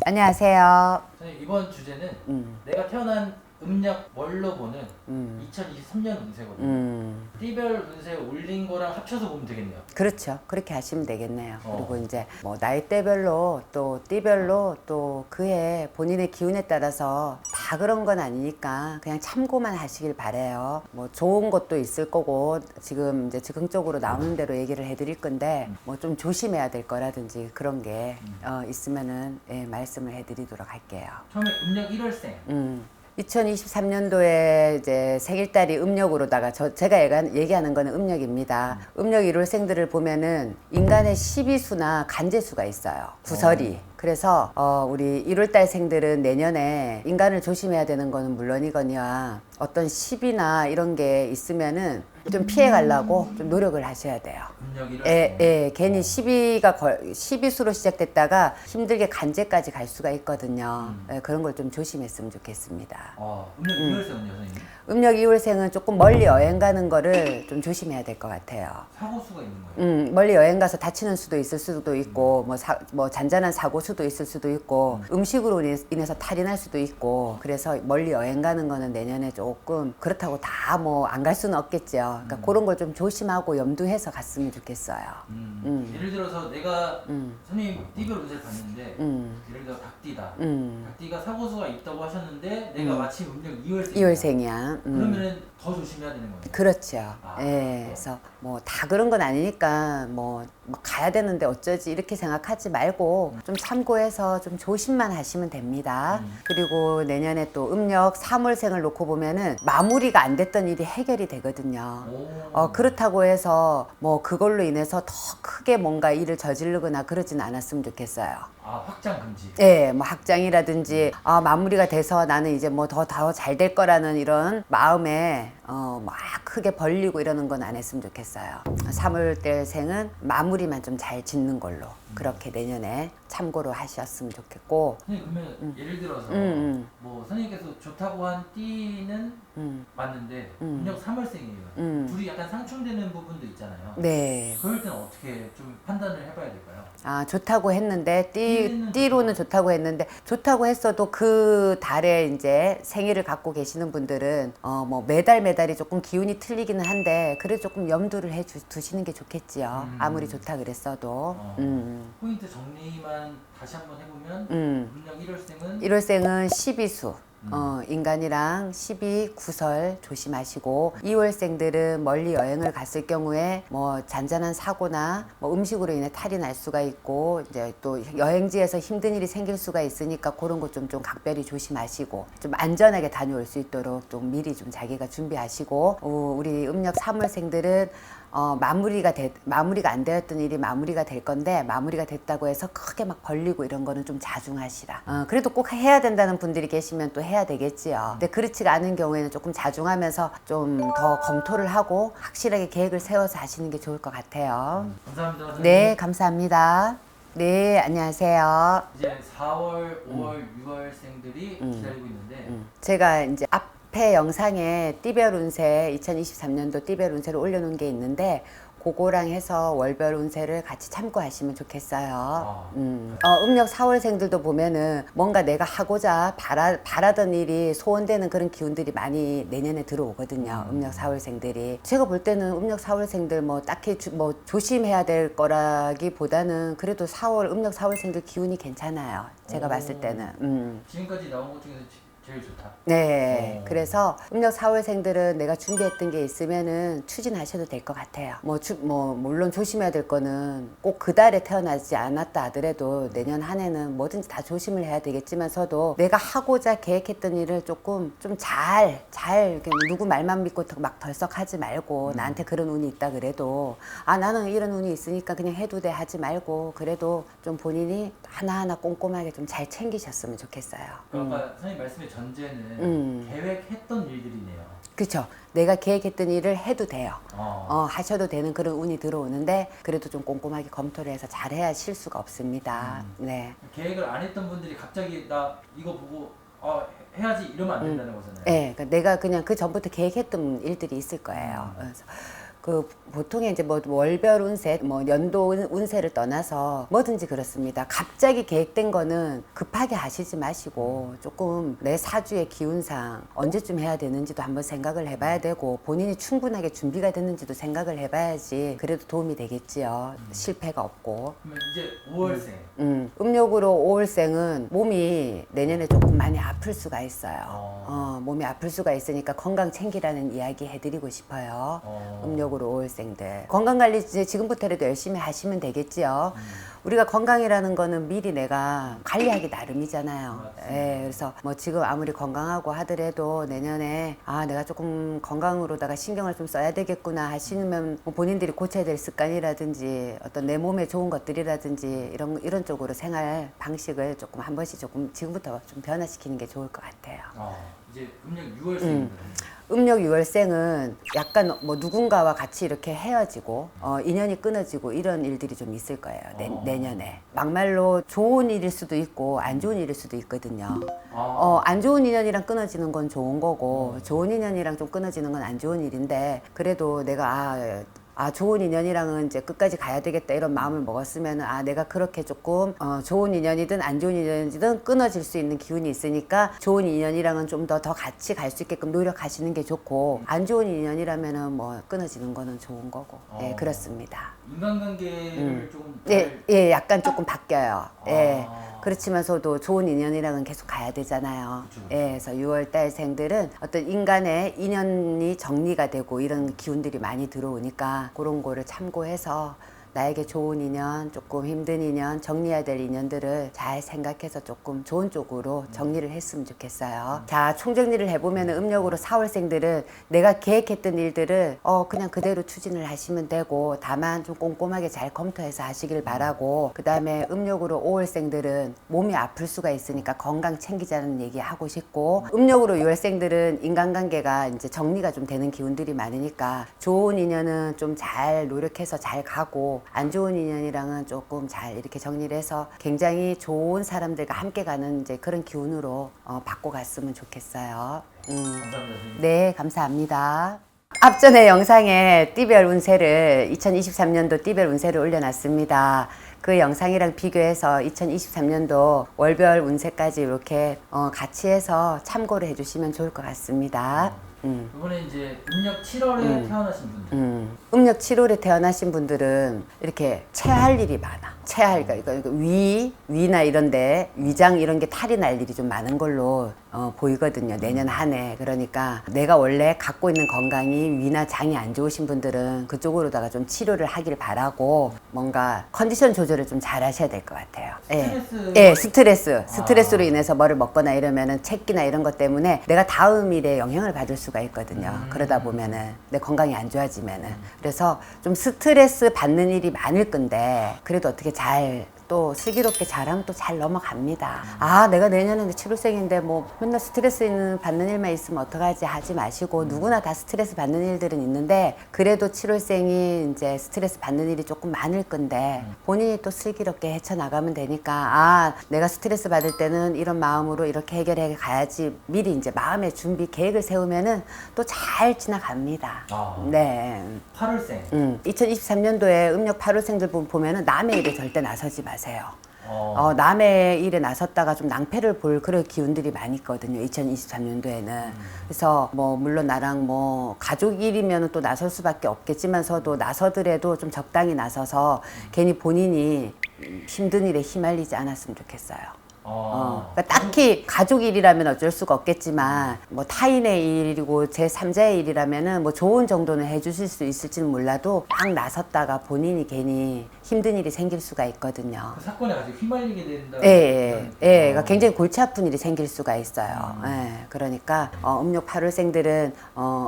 안녕하세요. 선생님, 이번 주제는 내가 태어난 음력 월로 보는 2023년 운세거든요. 띠별 운세 올린 거랑 합쳐서 보면 되겠네요. 그렇죠. 그렇게 하시면 되겠네요. 어. 그리고 이제 뭐 나이대별로 또 띠별로 또 그해 본인의 기운에 따라서 다 그런 건 아니니까 그냥 참고만 하시길 바래요. 뭐 좋은 것도 있을 거고 지금 이제 즉흥적으로 나오는 대로 얘기를 해드릴 건데 뭐 좀 조심해야 될 거라든지 그런 게 있으면은 말씀을 해드리도록 할게요. 처음에 음력 1월생. 2023년도에 이제 생일달이 음력으로다가 제가 얘기하는 거는 음력입니다. 음력 1월생들을 보면은 인간의 시비수나 간제수가 있어요. 구설이. 그래서 우리 1월달 생들은 내년에 인간을 조심해야 되는 거는 물론이거니와 어떤 시비나 이런 게 있으면은 좀 피해 가려고 좀 노력을 하셔야 돼요. 음력 1월생. 괜히 시비수로 시작됐다가 힘들게 간제까지 갈 수가 있거든요. 그런 걸 좀 조심했으면 좋겠습니다. 음력 2월생은요, 선생님? 음력 2월생은 조금 멀리 여행 가는 거를 좀 조심해야 될 것 같아요. 사고수가 있는 거예요? 멀리 여행 가서 다치는 수도 있을 수도 있고, 뭐 잔잔한 사고 수도 있을 수도 있고, 음식으로 인해서 탈이 날 수도 있고, 그래서 멀리 여행 가는 거는 내년에 조금 그렇다고 다 뭐 안 갈 수는 없겠죠. 그러니까 그런 걸 좀 조심하고 염두해서 갔으면 좋겠어요. 예를 들어서 내가 선생님 띠별 운세를 봤는데 예를 들어 닭띠다. 닭띠가 사고수가 있다고 하셨는데 내가 마침 음력 2월생이야. 2월생이야. 그러면은 더 조심해야 되는 거예요? 그렇죠. 그래서 뭐 다 그런 건 아니니까 뭐 가야 되는데 어쩌지 이렇게 생각하지 말고 좀 참고해서 좀 조심만 하시면 됩니다. 그리고 내년에 또 음력 3월생을 놓고 보면은 마무리가 안 됐던 일이 해결이 되거든요. 그렇다고 해서 뭐 그걸로 인해서 더 크게 뭔가 일을 저지르거나 그러진 않았으면 좋겠어요. 확장 금지. 뭐 학장이라든지 마무리가 돼서 나는 이제 뭐 더 잘 될 거라는 이런 마음에 막 크게 벌리고 이러는 건 안 했으면 좋겠어요. 3월달생은 마무리만 좀 잘 짓는 걸로 그렇게 내년에 참고로 하셨으면 좋겠고. 선생님 그러면 예를 들어서 뭐 선생님께서 좋다고 한 띠는 맞는데 음력 3월생이에요. 둘이 약간 상충되는 부분도 있잖아요. 네. 그럴 때는 어떻게 좀 판단을 해봐야 될까요? 좋다고 했는데 띠는 띠로는 좋다고 했는데 좋다고 했어도 그 달에 이제 생일을 갖고 계시는 분들은 뭐 매달이 조금 기운이 틀리기는 한데 그래도 조금 염두를 두시는 게 좋겠지요. 아무리 좋다 그랬어도. 포인트 정리만 다시 한번 해보면 음력 1월생은 1월생은 시비수. 인간이랑 시비, 구설 조심하시고 2월생들은 멀리 여행을 갔을 경우에 뭐 잔잔한 사고나 뭐 음식으로 인해 탈이 날 수가 있고 이제 또 여행지에서 힘든 일이 생길 수가 있으니까 그런 거 좀 각별히 조심하시고 좀 안전하게 다녀올 수 있도록 좀 미리 좀 자기가 준비하시고 우리 음력 3월생들은 마무리가 안 되었던 일이 마무리가 될 건데 마무리가 됐다고 해서 크게 막 벌리고 이런 거는 좀 자중하시라. 그래도 꼭 해야 된다는 분들이 계시면 또 해야 되겠지요. 근데 그렇지가 않은 경우에는 조금 자중하면서 좀 더 검토를 하고 확실하게 계획을 세워서 하시는 게 좋을 것 같아요. 감사합니다. 선생님. 네, 감사합니다. 네, 안녕하세요. 이제 4월, 5월, 6월생들이 기다리고 있는데 제가 이제 앞에 영상에 띠별 운세 2023년도 띠별 운세를 올려놓은 게 있는데 그거랑 해서 월별 운세를 같이 참고하시면 좋겠어요. 음력 4월생들도 보면은 뭔가 내가 하고자 바라던 일이 소원되는 그런 기운들이 많이 내년에 들어오거든요. 음력 4월생들이. 제가 볼 때는 음력 4월생들 뭐 딱히 뭐 조심해야 될 거라기보다는 그래도 음력 4월생들 기운이 괜찮아요. 제가 봤을 때는. 지금까지 나온 것 중에서 제일 좋다. 네. 그래서 음력 4월생들은 내가 준비했던 게 있으면은 추진하셔도 될 것 같아요. 물론 조심해야 될 거는 꼭 그 달에 태어나지 않았다 하더라도 내년 한 해는 뭐든지 다 조심을 해야 되겠지만서도 내가 하고자 계획했던 일을 조금 좀 잘 누구 말만 믿고 막 덜썩하지 말고 나한테 그런 운이 있다 그래도 나는 이런 운이 있으니까 그냥 해도 돼 하지 말고 그래도 좀 본인이 하나하나 꼼꼼하게 좀 잘 챙기셨으면 좋겠어요. 아까 선생님 말씀의 전제는 계획했던 일들이네요. 그렇죠. 내가 계획했던 일을 해도 돼요. 하셔도 되는 그런 운이 들어오는데 그래도 좀 꼼꼼하게 검토를 해서 잘해야 실수가 없습니다. 네. 계획을 안 했던 분들이 갑자기 나 이거 보고 해야지 이러면 안 된다는 거잖아요. 네. 그러니까 내가 그냥 그 전부터 계획했던 일들이 있을 거예요. 그래서 그 보통의 이제 뭐 월별 운세, 뭐 연도 운세를 떠나서 뭐든지 그렇습니다. 갑자기 계획된 거는 급하게 하시지 마시고 조금 내 사주의 기운상 언제쯤 해야 되는지도 한번 생각을 해봐야 되고 본인이 충분하게 준비가 됐는지도 생각을 해봐야지 그래도 도움이 되겠지요. 실패가 없고. 그러면 이제 5월생. 음력으로 5월생은 몸이 내년에 조금 많이 아플 수가 있어요. 몸이 아플 수가 있으니까 건강 챙기라는 이야기 해드리고 싶어요. 음력으로 5월생들. 건강관리 이제 지금부터라도 열심히 하시면 되겠지요. 우리가 건강이라는 거는 미리 내가 관리하기 나름이잖아요. 예, 그래서 뭐 지금 아무리 건강하고 하더라도 내년에 아, 내가 조금 건강으로다가 신경을 좀 써야 되겠구나 하시면 뭐 본인들이 고쳐야 될 습관이라든지 어떤 내 몸에 좋은 것들이라든지 이런 쪽으로 생활 방식을 조금 한 번씩 조금 지금부터 좀 변화시키는 게 좋을 것 같아요. 이제 음력 6월생입니다. 음력 6월생은 약간 뭐 누군가와 같이 이렇게 헤어지고 인연이 끊어지고 이런 일들이 좀 있을 거예요. 내년에. 막말로 좋은 일일 수도 있고 안 좋은 일일 수도 있거든요. 안 좋은 인연이랑 끊어지는 건 좋은 거고 좋은 인연이랑 좀 끊어지는 건 안 좋은 일인데 그래도 내가 좋은 인연이랑은 이제 끝까지 가야 되겠다 이런 마음을 먹었으면 내가 그렇게 조금 좋은 인연이든 안 좋은 인연이든 끊어질 수 있는 기운이 있으니까 좋은 인연이랑은 좀 더 같이 갈 수 있게끔 노력하시는 게 좋고 안 좋은 인연이라면은 뭐 끊어지는 거는 좋은 거고 예, 그렇습니다. 인간관계를 조금 예, 약간 조금 바뀌어요. 예. 그렇지만서도 좋은 인연이랑은 계속 가야 되잖아요. 그쵸. 예, 그래서 6월달 생들은 어떤 인간의 인연이 정리가 되고 이런 기운들이 많이 들어오니까 그런 거를 참고해서 나에게 좋은 인연, 조금 힘든 인연, 정리해야 될 인연들을 잘 생각해서 조금 좋은 쪽으로 정리를 했으면 좋겠어요. 자, 총정리를 해보면 음력으로 4월생들은 내가 계획했던 일들을 그냥 그대로 추진을 하시면 되고 다만 좀 꼼꼼하게 잘 검토해서 하시길 바라고 그 다음에 음력으로 5월생들은 몸이 아플 수가 있으니까 건강 챙기자는 얘기 하고 싶고 음력으로 6월생들은 인간관계가 이제 정리가 좀 되는 기운들이 많으니까 좋은 인연은 좀 잘 노력해서 잘 가고 안 좋은 인연이랑은 조금 잘 이렇게 정리를 해서 굉장히 좋은 사람들과 함께 가는 이제 그런 기운으로 바꿔갔으면 좋겠어요. 감사합니다. 선생님. 네, 감사합니다. 앞전에 영상에 띠별 운세를 2023년도 띠별 운세를 올려놨습니다. 그 영상이랑 비교해서 2023년도 월별 운세까지 이렇게 같이 해서 참고를 해주시면 좋을 것 같습니다. 이번에 이제 음력 7월에 태어나신 분들. 음력 7월에 태어나신 분들은 이렇게 체할 일이 많아. 그러니까 위나 이런데 위장 이런 게 탈이 날 일이 좀 많은 걸로 보이거든요. 내년 한 해. 그러니까 내가 원래 갖고 있는 건강이 위나 장이 안 좋으신 분들은 그쪽으로다가 좀 치료를 하길 바라고 뭔가 컨디션 조절을 좀 잘 하셔야 될 것 같아요. 스트레스로 인해서 뭐를 먹거나 이러면은 체기나 이런 것 때문에 내가 다음 일에 영향을 받을 수가 있거든요. 그러다 보면은 내 건강이 안 좋아지면은 그래서 좀 스트레스 받는 일이 많을 건데 그래도 어떻게 잘 또 슬기롭게 잘하면 또 잘 넘어갑니다. 내가 내년에 7월생인데 뭐 맨날 스트레스 받는 일만 있으면 어떡하지 하지 마시고 누구나 다 스트레스 받는 일들은 있는데 그래도 7월생이 이제 스트레스 받는 일이 조금 많을 건데 본인이 또 슬기롭게 헤쳐나가면 되니까 내가 스트레스 받을 때는 이런 마음으로 이렇게 해결해 가야지 미리 이제 마음의 준비 계획을 세우면은 또 잘 지나갑니다. 네. 8월생. 2023년도에 음력 8월생들 보면은 남의 일에 절대 나서지 마세요. 남의 일에 나섰다가 좀 낭패를 볼 그런 기운들이 많이 있거든요. 2023년도에는. 그래서 뭐 물론 나랑 뭐 가족 일이면 또 나설 수밖에 없겠지만서도 나서더라도 좀 적당히 나서서 괜히 본인이 힘든 일에 휘말리지 않았으면 좋겠어요. 그러니까 딱히 가족 일이라면 어쩔 수가 없겠지만 뭐 타인의 일이고 제3자의 일이라면은 뭐 좋은 정도는 해주실 수 있을지는 몰라도 막 나섰다가 본인이 괜히 힘든 일이 생길 수가 있거든요. 그 사건에 아직 휘말리게 된다. 그러니까 굉장히 골치 아픈 일이 생길 수가 있어요. 그러니까 음력 8월생들은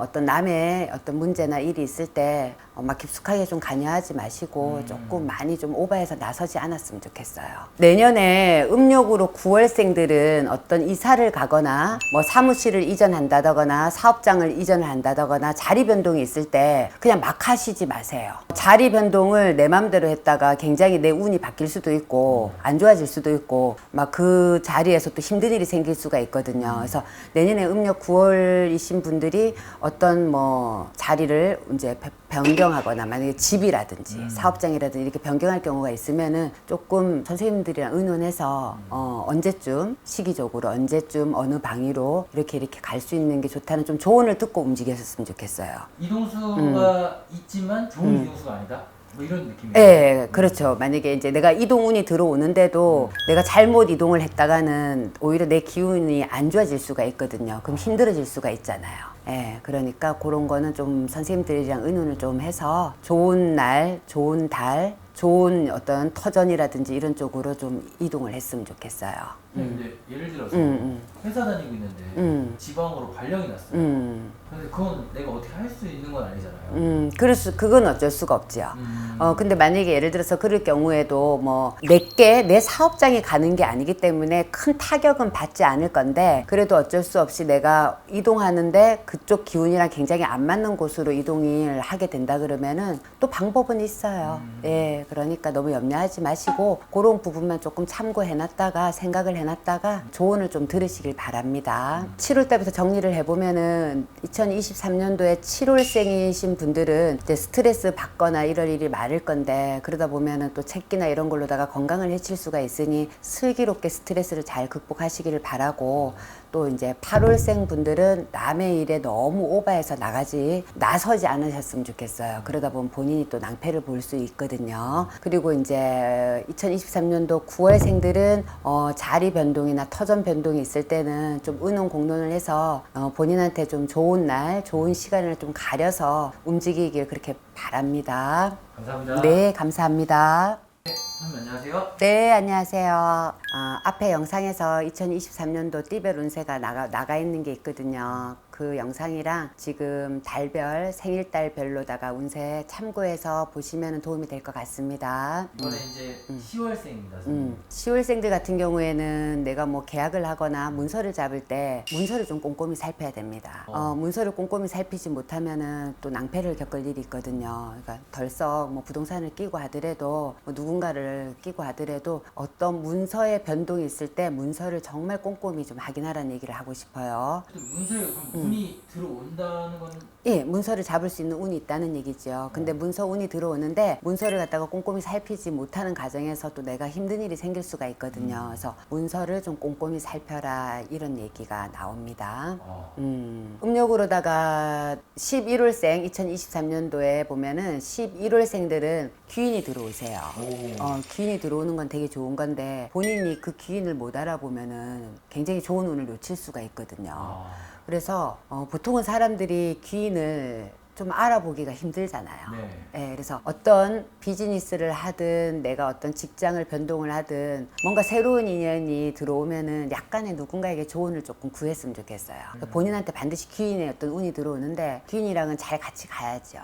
어떤 남의 어떤 문제나 일이 있을 때 막 깊숙하게 좀 관여하지 마시고 조금 많이 좀 오버해서 나서지 않았으면 좋겠어요. 내년에 음력으로 9월생들은 어떤 이사를 가거나 뭐 사무실을 이전한다거나 사업장을 이전을 한다거나 자리 변동이 있을 때 그냥 막 하시지 마세요. 자리 변동을 내 맘대로 했다가 굉장히 내 운이 바뀔 수도 있고 안 좋아질 수도 있고 막 그 자리에서 또 힘든 일이 생길 수가 있거든요. 그래서 내년에 음력 9월이신 분들이 어떤 뭐 자리를 이제 변경하거나 만약에 집이라든지 사업장이라든지 이렇게 변경할 경우가 있으면은 조금 선생님들이랑 의논해서 언제쯤 시기적으로 언제쯤 어느 방위로 이렇게 갈 수 있는 게 좋다는 좀 조언을 듣고 움직였으면 좋겠어요. 이동수가 있지만 좋은 이동수가 아니다. 뭐 이런 느낌이에요. 예, 그렇죠. 만약에 이제 내가 이동운이 들어오는데도 내가 잘못 이동을 했다가는 오히려 내 기운이 안 좋아질 수가 있거든요. 그럼 힘들어질 수가 있잖아요. 예, 그러니까 그런 거는 좀 선생님들이랑 의논을 좀 해서 좋은 날, 좋은 달, 좋은 어떤 터전이라든지 이런 쪽으로 좀 이동을 했으면 좋겠어요. 근데 예를 들어서 회사 다니고 있는데 지방으로 발령이 났어요. 근데 그건 내가 어떻게 할 수 있는 건 아니잖아요. 그건 어쩔 수가 없지요. 근데 만약에 예를 들어서 그럴 경우에도 뭐 내 사업장이 가는 게 아니기 때문에 큰 타격은 받지 않을 건데 그래도 어쩔 수 없이 내가 이동하는데 그쪽 기운이랑 굉장히 안 맞는 곳으로 이동을 하게 된다 그러면은 또 방법은 있어요. 예, 그러니까 너무 염려하지 마시고 그런 부분만 조금 참고해놨다가 생각을 해놨다가 조언을 좀 들으시길 바랍니다. 7월 달부터 정리를 해보면은 2023년도에 7월생이신 분들은 이제 스트레스 받거나 이럴 일이 많을 건데 그러다 보면은 또 책기나 이런 걸로다가 건강을 해칠 수가 있으니 슬기롭게 스트레스를 잘 극복하시기를 바라고 또 이제 8월생 분들은 남의 일에 너무 오버해서 나서지 않으셨으면 좋겠어요. 그러다 보면 본인이 또 낭패를 볼 수 있거든요. 그리고 이제 2023년도 9월생들은 자리 변동이나 터전 변동이 있을 때는 좀 의논 공론을 해서 본인한테 좀 좋은 날, 좋은 시간을 좀 가려서 움직이길 그렇게 바랍니다. 감사합니다. 네, 감사합니다. 선생님 안녕하세요. 네, 안녕하세요. 앞에 영상에서 2023년도 띠별 운세가 나가 있는 게 있거든요. 그 영상이랑 지금 달별, 생일달별로다가 운세 참고해서 보시면 도움이 될 것 같습니다. 이번에 이제 10월생입니다. 선생님. 10월생들 같은 경우에는 내가 뭐 계약을 하거나 문서를 잡을 때 문서를 좀 꼼꼼히 살펴야 됩니다. 문서를 꼼꼼히 살피지 못하면은 또 낭패를 겪을 일이 있거든요. 그러니까 덜썩 뭐 부동산을 끼고 하더라도 뭐 누군가를 끼고 하더라도 어떤 문서의 변동이 있을 때 문서를 정말 꼼꼼히 좀 확인하라는 얘기를 하고 싶어요. 문서에 그럼 운이 들어온다는 건 예, 문서를 잡을 수 있는 운이 있다는 얘기죠. 근데 문서 운이 들어오는데 문서를 갖다가 꼼꼼히 살피지 못하는 과정에서 또 내가 힘든 일이 생길 수가 있거든요. 그래서 문서를 좀 꼼꼼히 살펴라 이런 얘기가 나옵니다. 음력으로다가 11월생 2023년도에 보면은 11월생들은 귀인이 들어오세요. 귀인이 들어오는 건 되게 좋은 건데 본인이 그 귀인을 못 알아보면은 굉장히 좋은 운을 놓칠 수가 있거든요. 그래서 보통은 사람들이 귀인을 좀 알아보기가 힘들잖아요. 네. 예, 그래서 어떤 비즈니스를 하든 내가 어떤 직장을 변동을 하든 뭔가 새로운 인연이 들어오면은 약간의 누군가에게 조언을 조금 구했으면 좋겠어요. 그러니까 본인한테 반드시 귀인의 어떤 운이 들어오는데 귀인이랑은 잘 같이 가야죠.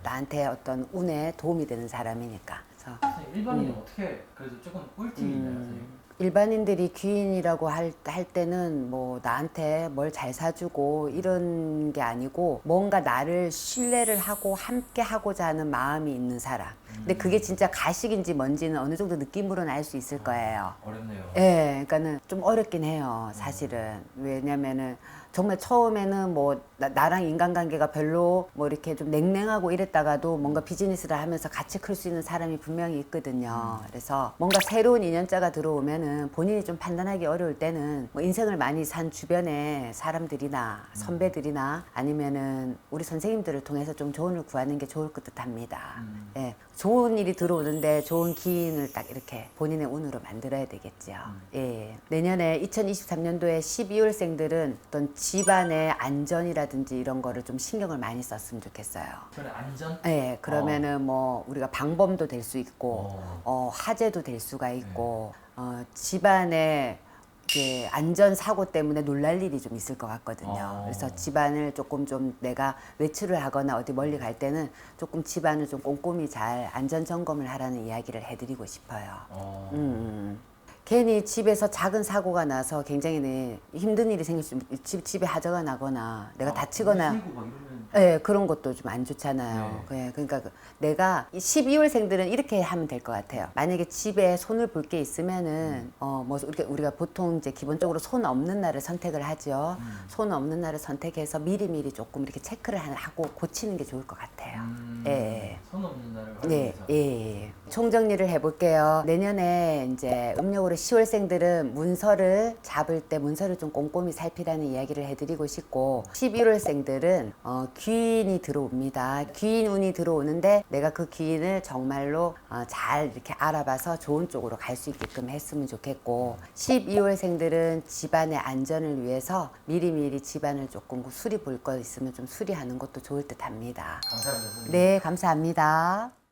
나한테 어떤 운에 도움이 되는 사람이니까. 그래서 선생님, 일반인은 어떻게 그래도 조금 꿀팁이 있나요, 선생님? 일반인들이 귀인이라고 할 때는 뭐 나한테 뭘 잘 사주고 이런 게 아니고 뭔가 나를 신뢰를 하고 함께 하고자 하는 마음이 있는 사람. 근데 그게 진짜 가식인지 뭔지는 어느 정도 느낌으로는 알 수 있을 거예요. 어렵네요. 예, 그러니까는 좀 어렵긴 해요, 사실은. 왜냐면은 정말 처음에는 뭐 나랑 인간관계가 별로 뭐 이렇게 좀 냉랭하고 이랬다가도 뭔가 비즈니스를 하면서 같이 클 수 있는 사람이 분명히 있거든요. 그래서 뭔가 새로운 인연자가 들어오면은 본인이 좀 판단하기 어려울 때는 뭐 인생을 많이 산 주변의 사람들이나 선배들이나 아니면은 우리 선생님들을 통해서 좀 조언을 구하는 게 좋을 것 같합니다. 예, 좋은 일이 들어오는데 좋은 기인을 딱 이렇게 본인의 운으로 만들어야 되겠죠. 예, 내년에 2023년도에 12월생들은 어떤 집안의 안전이라든지 이런 거를 좀 신경을 많이 썼으면 좋겠어요. 저는 안전? 예, 그러면은 뭐 우리가 방범도 될 수 있고 화재도 될 수가 있고 집안의 이게 안전 사고 때문에 놀랄 일이 좀 있을 것 같거든요. 그래서 집안을 조금 좀 내가 외출을 하거나 어디 멀리 갈 때는 조금 집안을 좀 꼼꼼히 잘 안전 점검을 하라는 이야기를 해드리고 싶어요. 괜히 집에서 작은 사고가 나서 굉장히 힘든 일이 생길 수, 집에 하자가 나거나 내가 다치거나 물이 새고 막 이러면 네, 그런 것도 좀 안 좋잖아요. 네, 그러니까 내가 12월생들은 이렇게 하면 될 것 같아요. 만약에 집에 손을 볼 게 있으면은 뭐 우리가 보통 이제 기본적으로 손 없는 날을 선택을 하죠. 손 없는 날을 선택해서 미리미리 조금 이렇게 체크를 하고 고치는 게 좋을 것 같아요. 예. 손 없는 날을 네, 활용해서. 예. 총정리를 해볼게요. 내년에 이제 음력으로 10월생들은 문서를 잡을 때 문서를 좀 꼼꼼히 살피라는 이야기를 해드리고 싶고, 11월생들은 귀인이 들어옵니다. 귀인 운이 들어오는데 내가 그 귀인을 정말로 잘 이렇게 알아봐서 좋은 쪽으로 갈 수 있게끔 했으면 좋겠고, 12월생들은 집안의 안전을 위해서 미리미리 집안을 조금 수리 볼 거 있으면 좀 수리하는 것도 좋을 듯 합니다. 감사합니다. 선생님. 네, 감사합니다.